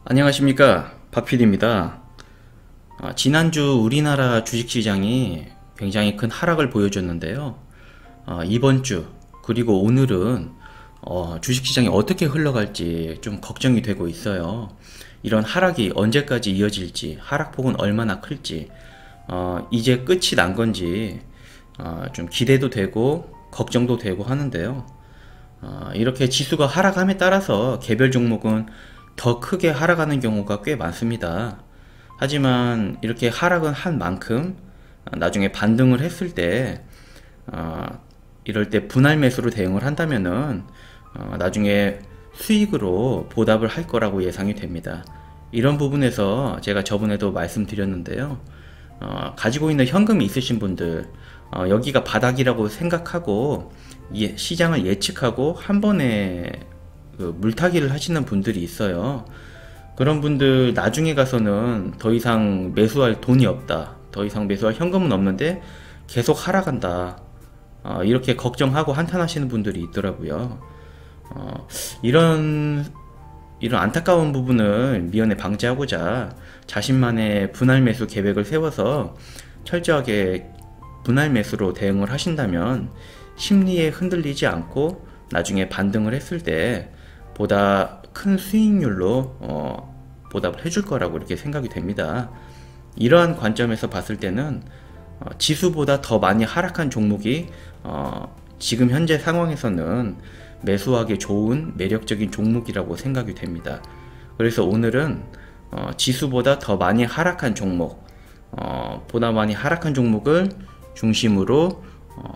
안녕하십니까, 박PD입니다. 지난주 우리나라 주식시장이 굉장히 큰 하락을 보여줬는데요. 이번 주 그리고 오늘은 주식시장이 어떻게 흘러갈지 좀 걱정이 되고 있어요. 이런 하락이 언제까지 이어질지, 하락폭은 얼마나 클지, 이제 끝이 난 건지 좀 기대도 되고 걱정도 되고 하는데요. 이렇게 지수가 하락함에 따라서 개별 종목은 더 크게 하락하는 경우가 꽤 많습니다. 하지만 이렇게 하락은 한 만큼 나중에 반등을 했을 때 이럴 때 분할 매수로 대응을 한다면은 나중에 수익으로 보답을 할 거라고 예상이 됩니다. 이런 부분에서 제가 저번에도 말씀드렸는데요. 가지고 있는 현금이 있으신 분들, 여기가 바닥이라고 생각하고 시장을 예측하고 한 번에 물타기를 하시는 분들이 있어요. 그런 분들 나중에 가서는 더 이상 매수할 돈이 없다, 더 이상 매수할 현금은 없는데 계속 하락한다, 이렇게 걱정하고 한탄하시는 분들이 있더라고요. 이런 안타까운 부분을 미연에 방지하고자 자신만의 분할 매수 계획을 세워서 철저하게 분할 매수로 대응을 하신다면 심리에 흔들리지 않고 나중에 반등을 했을 때 보다 큰 수익률로 보답을 해줄 거라고 이렇게 생각이 됩니다. 이러한 관점에서 봤을 때는 지수보다 더 많이 하락한 종목이 지금 현재 상황에서는 매수하기 좋은 매력적인 종목이라고 생각이 됩니다. 그래서 오늘은 지수보다 더 많이 하락한 종목, 보다 많이 하락한 종목을 중심으로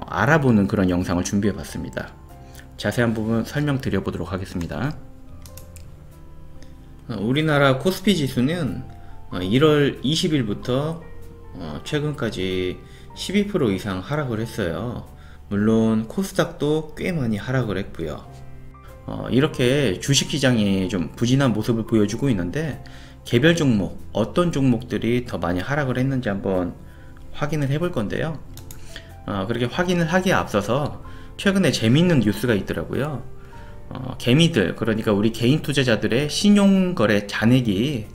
알아보는 그런 영상을 준비해 봤습니다. 자세한 부분 설명드려 보도록 하겠습니다. 우리나라 코스피 지수는 1월 20일부터 최근까지 12% 이상 하락을 했어요. 물론 코스닥도 꽤 많이 하락을 했고요. 이렇게 주식시장이 좀 부진한 모습을 보여주고 있는데 개별 종목, 어떤 종목들이 더 많이 하락을 했는지 한번 확인을 해 볼 건데요. 그렇게 확인을 하기에 앞서서 최근에 재미있는 뉴스가 있더라고요. 개미들, 그러니까 우리 개인 투자자들의 신용거래 잔액이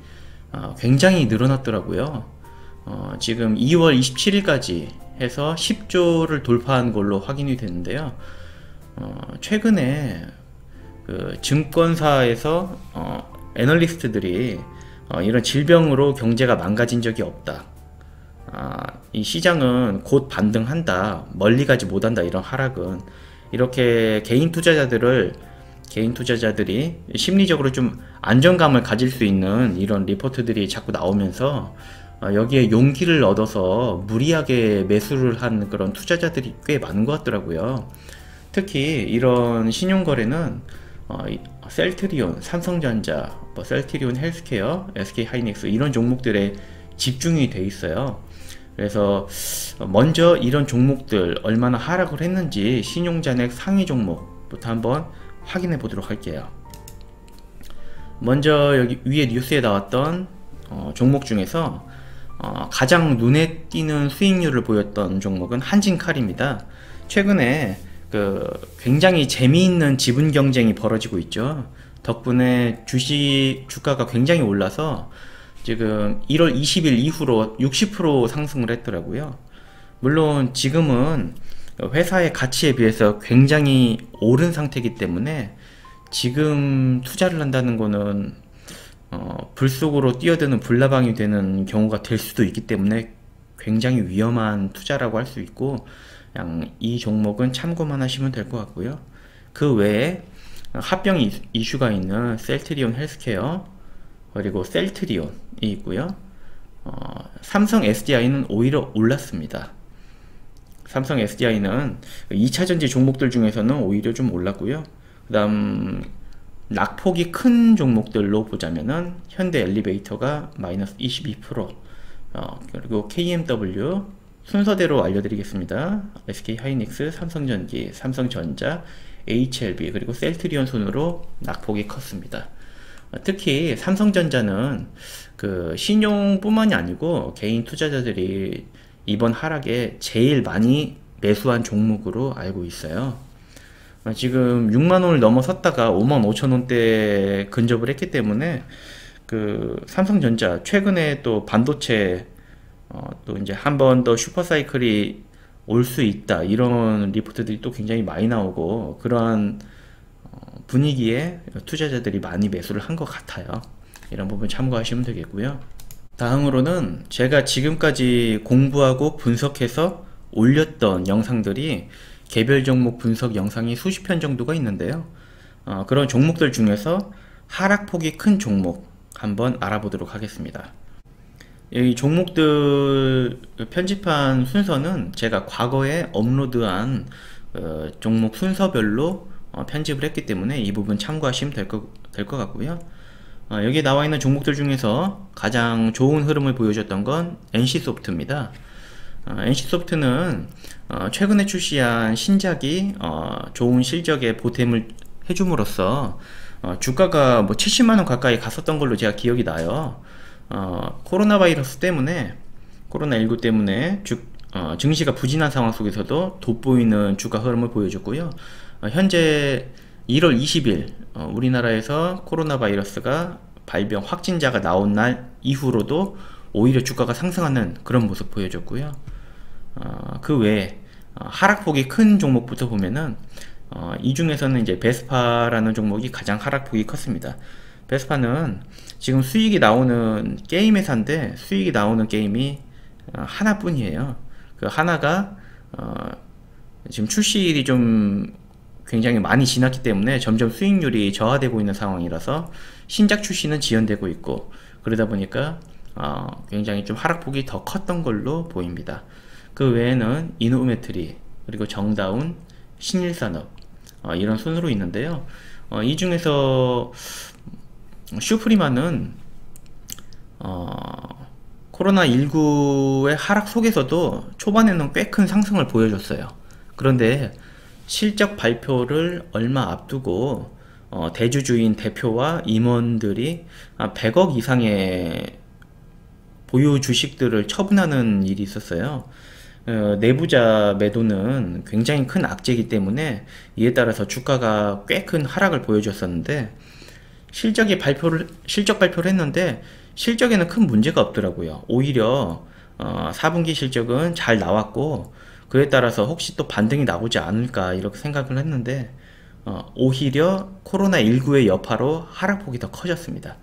굉장히 늘어났더라고요. 지금 2월 27일까지 해서 10조를 돌파한 걸로 확인이 됐는데요. 최근에 그 증권사에서 애널리스트들이 이런 질병으로 경제가 망가진 적이 없다, 이 시장은 곧 반등한다, 멀리 가지 못한다, 이런 하락은, 이렇게 개인 투자자들이 심리적으로 좀 안정감을 가질 수 있는 이런 리포트들이 자꾸 나오면서 여기에 용기를 얻어서 무리하게 매수를 한 그런 투자자들이 꽤 많은 것 같더라고요. 특히 이런 신용거래는 셀트리온, 삼성전자, 셀트리온 헬스케어, SK하이닉스 이런 종목들에 집중이 돼 있어요. 그래서 먼저 이런 종목들 얼마나 하락을 했는지 신용잔액 상위 종목부터 한번 확인해 보도록 할게요. 먼저 여기 위에 뉴스에 나왔던 종목 중에서 가장 눈에 띄는 수익률을 보였던 종목은 한진칼입니다. 최근에 굉장히 재미있는 지분 경쟁이 벌어지고 있죠. 덕분에 주가가 굉장히 올라서 지금 1월 20일 이후로 60% 상승을 했더라고요. 물론 지금은 회사의 가치에 비해서 굉장히 오른 상태이기 때문에 지금 투자를 한다는 거는 불 속으로 뛰어드는 불나방이 되는 경우가 될 수도 있기 때문에 굉장히 위험한 투자라고 할 수 있고, 그냥 이 종목은 참고만 하시면 될 것 같고요. 그 외에 합병 이슈가 있는 셀트리온 헬스케어, 그리고 셀트리온이 있고요. 삼성 SDI는 오히려 올랐습니다. 삼성 SDI는 2차전지 종목들 중에서는 오히려 좀 올랐고요. 그 다음 낙폭이 큰 종목들로 보자면은 현대 엘리베이터가 마이너스 22%, 그리고 KMW 순서대로 알려드리겠습니다. SK하이닉스, 삼성전기, 삼성전자, HLB, 그리고 셀트리온 순으로 낙폭이 컸습니다. 특히 삼성전자는 신용뿐만이 아니고 개인 투자자들이 이번 하락에 제일 많이 매수한 종목으로 알고 있어요. 지금 6만원을 넘어섰다가 55,000원대에 근접을 했기 때문에 그 삼성전자 최근에 또 반도체 또 이제 한 번 더 슈퍼사이클이 올 수 있다 이런 리포트들이 또 굉장히 많이 나오고 그러한 분위기에 투자자들이 많이 매수를 한 것 같아요. 이런 부분 참고하시면 되겠고요. 다음으로는 제가 지금까지 공부하고 분석해서 올렸던 영상들이 개별 종목 분석 영상이 수십 편 정도가 있는데요. 그런 종목들 중에서 하락폭이 큰 종목 한번 알아보도록 하겠습니다. 이 종목들 편집한 순서는 제가 과거에 업로드한 종목 순서별로 편집을 했기 때문에 이 부분 참고하시면 될 것 같고요. 여기에 나와 있는 종목들 중에서 가장 좋은 흐름을 보여줬던 건 NC소프트입니다. NC소프트는 최근에 출시한 신작이 좋은 실적에 보탬을 해줌으로써 주가가 뭐 70만원 가까이 갔었던 걸로 제가 기억이 나요. 코로나 바이러스 때문에 코로나19 때문에 증시가 부진한 상황 속에서도 돋보이는 주가 흐름을 보여줬고요. 현재 1월 20일 우리나라에서 코로나 바이러스가 발병 확진자가 나온 날 이후로도 오히려 주가가 상승하는 그런 모습 보여줬고요. 그 외에 하락폭이 큰 종목부터 보면은 이 중에서는 이제 베스파라는 종목이 가장 하락폭이 컸습니다. 베스파는 지금 수익이 나오는 게임 회사인데 수익이 나오는 게임이 하나뿐이에요. 그 하나가 지금 출시일이 좀 굉장히 많이 지났기 때문에 점점 수익률이 저하되고 있는 상황이라서 신작 출시는 지연되고 있고 그러다 보니까 굉장히 좀 하락폭이 더 컸던 걸로 보입니다. 그 외에는 이노메트리 그리고 정다운, 신일산업 이런 순으로 있는데요. 이 중에서 슈프리마는 코로나19의 하락 속에서도 초반에는 꽤 큰 상승을 보여줬어요. 그런데 실적 발표를 얼마 앞두고 대주주인 대표와 임원들이 100억 이상의 보유 주식들을 처분하는 일이 있었어요. 내부자 매도는 굉장히 큰 악재이기 때문에 이에 따라서 주가가 꽤 큰 하락을 보여줬었는데 실적 발표를 했는데 실적에는 큰 문제가 없더라고요. 오히려 4분기 실적은 잘 나왔고 그에 따라서 혹시 또 반등이 나오지 않을까 이렇게 생각을 했는데 오히려 코로나19의 여파로 하락폭이 더 커졌습니다.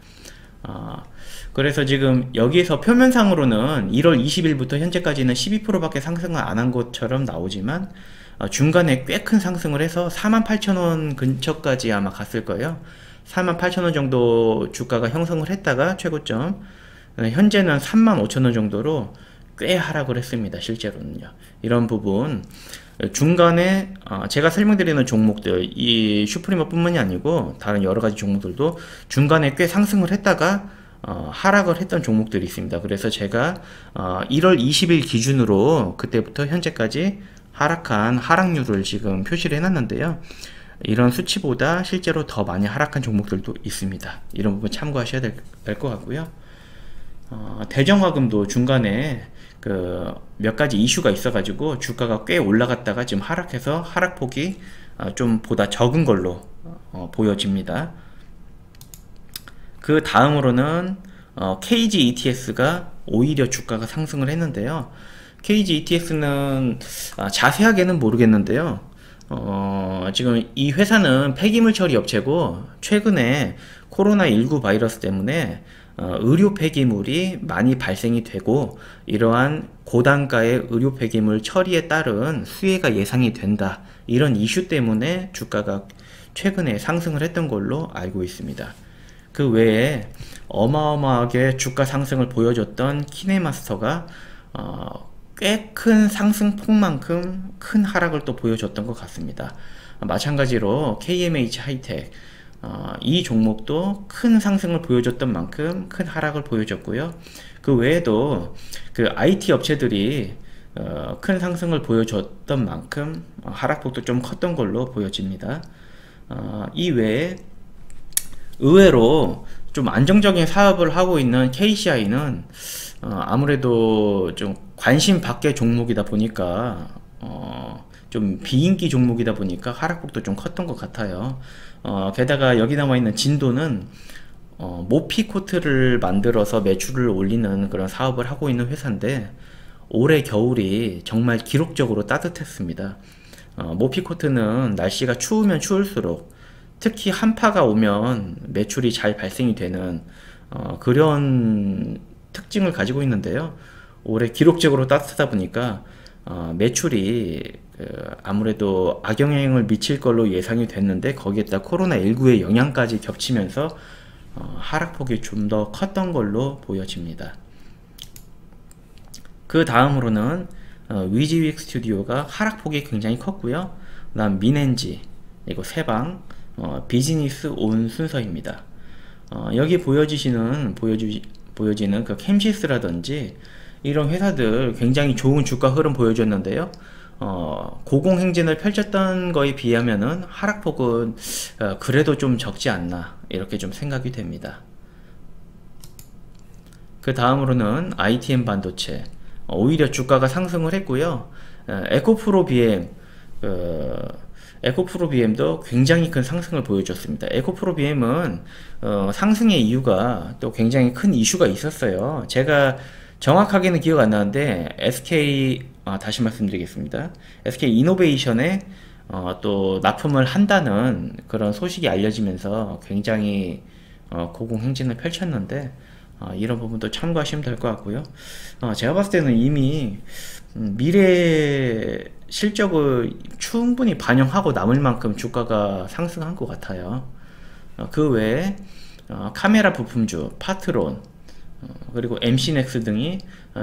그래서 지금 여기에서 표면상으로는 1월 20일부터 현재까지는 12%밖에 상승을 안 한 것처럼 나오지만 중간에 꽤 큰 상승을 해서 48,000원 근처까지 아마 갔을 거예요. 48,000원 정도 주가가 형성을 했다가 최고점 현재는 35,000원 정도로 꽤 하락을 했습니다. 실제로는요. 이런 부분 중간에 제가 설명드리는 종목들 이 슈프리머 뿐만이 아니고 다른 여러가지 종목들도 중간에 꽤 상승을 했다가 하락을 했던 종목들이 있습니다. 그래서 제가 1월 20일 기준으로 그때부터 현재까지 하락한 하락률을 지금 표시를 해놨는데요. 이런 수치보다 실제로 더 많이 하락한 종목들도 있습니다. 이런 부분 참고하셔야 될 것 같고요. 대정화금도 중간에 몇 가지 이슈가 있어가지고 주가가 꽤 올라갔다가 지금 하락해서 하락폭이 좀 보다 적은 걸로 보여집니다. 그 다음으로는 KG ETS가 오히려 주가가 상승을 했는데요. KG ETS는 자세하게는 모르겠는데요. 지금 이 회사는 폐기물 처리 업체고 최근에 코로나19 바이러스 때문에 의료 폐기물이 많이 발생이 되고 이러한 고단가의 의료 폐기물 처리에 따른 수혜가 예상이 된다. 이런 이슈 때문에 주가가 최근에 상승을 했던 걸로 알고 있습니다. 그 외에 어마어마하게 주가 상승을 보여줬던 키네마스터가 꽤 큰 상승폭만큼 큰 하락을 또 보여줬던 것 같습니다. 마찬가지로 KMH 하이텍 이 종목도 큰 상승을 보여줬던 만큼 큰 하락을 보여줬고요. 그 외에도 그 IT 업체들이 큰 상승을 보여줬던 만큼 하락폭도 좀 컸던 걸로 보여집니다. 이 외에 의외로 좀 안정적인 사업을 하고 있는 KCI는 아무래도 좀 관심 밖의 종목이다 보니까 좀 비인기 종목이다 보니까 하락폭도 좀 컸던 것 같아요. 게다가 여기 나와 있는 진도는 모피 코트를 만들어서 매출을 올리는 그런 사업을 하고 있는 회사인데, 올해 겨울이 정말 기록적으로 따뜻했습니다. 모피 코트는 날씨가 추우면 추울수록, 특히 한파가 오면 매출이 잘 발생이 되는 그런 특징을 가지고 있는데요. 올해 기록적으로 따뜻하다 보니까 매출이 아무래도 악영향을 미칠 걸로 예상이 됐는데, 거기에다 코로나19의 영향까지 겹치면서 하락폭이 좀 더 컸던 걸로 보여집니다. 그 다음으로는 위지윅 스튜디오가 하락폭이 굉장히 컸고요. 그 다음 민엔지, 그리고 세방, 비즈니스 온 순서입니다. 여기 보여지는 그 캠시스라든지 이런 회사들 굉장히 좋은 주가 흐름 보여줬는데요. 고공행진을 펼쳤던 거에 비하면은 하락폭은 그래도 좀 적지 않나, 이렇게 좀 생각이 됩니다. 그 다음으로는 ITM 반도체, 오히려 주가가 상승을 했고요. 에코프로 BM도 굉장히 큰 상승을 보여줬습니다. 에코프로 BM은 상승의 이유가 또 굉장히 큰 이슈가 있었어요. 제가 정확하게는 기억 안 나는데 다시 말씀드리겠습니다. SK 이노베이션에 또 납품을 한다는 그런 소식이 알려지면서 굉장히 고공행진을 펼쳤는데, 이런 부분도 참고하시면 될 것 같고요. 제가 봤을 때는 이미 미래 실적을 충분히 반영하고 남을 만큼 주가가 상승한 것 같아요. 그 외에 카메라 부품주 파트론, 그리고 MC넥스 등이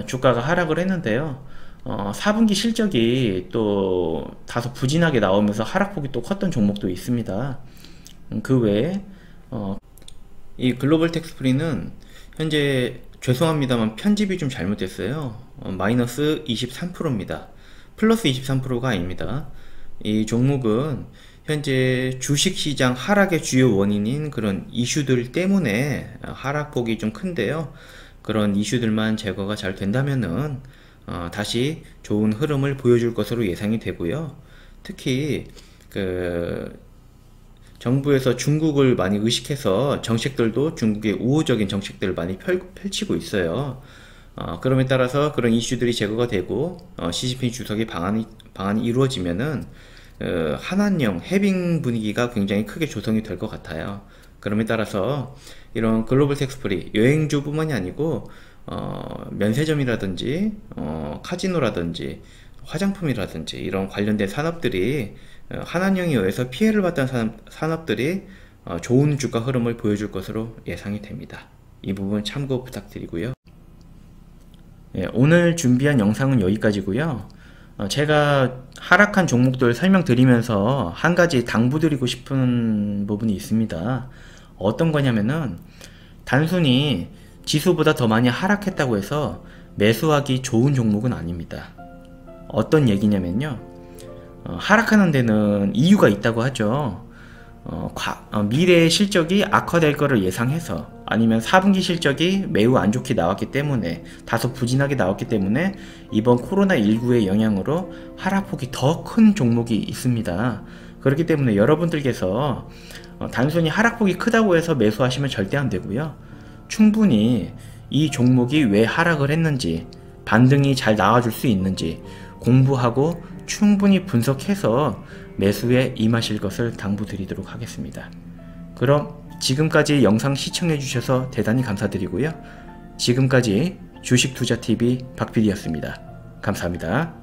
주가가 하락을 했는데요. 4분기 실적이 또 다소 부진하게 나오면서 하락폭이 또 컸던 종목도 있습니다. 그 외에 이 글로벌 텍스프리는 현재, 죄송합니다만 편집이 좀 잘못됐어요. 마이너스 23%입니다. 플러스 23%가 아닙니다. 이 종목은 현재 주식시장 하락의 주요 원인인 그런 이슈들 때문에 하락폭이 좀 큰데요. 그런 이슈들만 제거가 잘 된다면은 다시 좋은 흐름을 보여줄 것으로 예상이 되고요. 특히 정부에서 중국을 많이 의식해서 정책들도 중국의 우호적인 정책들을 많이 펼치고 있어요. 그럼에 따라서 그런 이슈들이 제거가 되고 시진핑 주석의 방안이 이루어지면은 한한령 해빙 분위기가 굉장히 크게 조성이 될 것 같아요. 그럼에 따라서 이런 글로벌 텍스프리, 여행주뿐만이 아니고 면세점이라든지 카지노라든지 화장품이라든지 이런 관련된 산업들이, 한한령에 의해서 피해를 봤던 산업들이 좋은 주가 흐름을 보여줄 것으로 예상이 됩니다. 이 부분 참고 부탁드리고요. 오늘 준비한 영상은 여기까지고요. 제가 하락한 종목들 설명드리면서 한 가지 당부드리고 싶은 부분이 있습니다. 어떤 거냐면은, 단순히 지수보다 더 많이 하락했다고 해서 매수하기 좋은 종목은 아닙니다. 어떤 얘기냐면요, 하락하는 데는 이유가 있다고 하죠. 미래의 실적이 악화될 거를 예상해서, 아니면 4분기 실적이 매우 안 좋게 나왔기 때문에, 다소 부진하게 나왔기 때문에 이번 코로나19의 영향으로 하락폭이 더 큰 종목이 있습니다. 그렇기 때문에 여러분들께서 단순히 하락폭이 크다고 해서 매수하시면 절대 안 되고요. 충분히 이 종목이 왜 하락을 했는지, 반등이 잘 나와줄 수 있는지 공부하고 충분히 분석해서 매수에 임하실 것을 당부드리도록 하겠습니다. 그럼 지금까지 영상 시청해 주셔서 대단히 감사드리고요. 지금까지 주식투자TV 박PD였습니다. 감사합니다.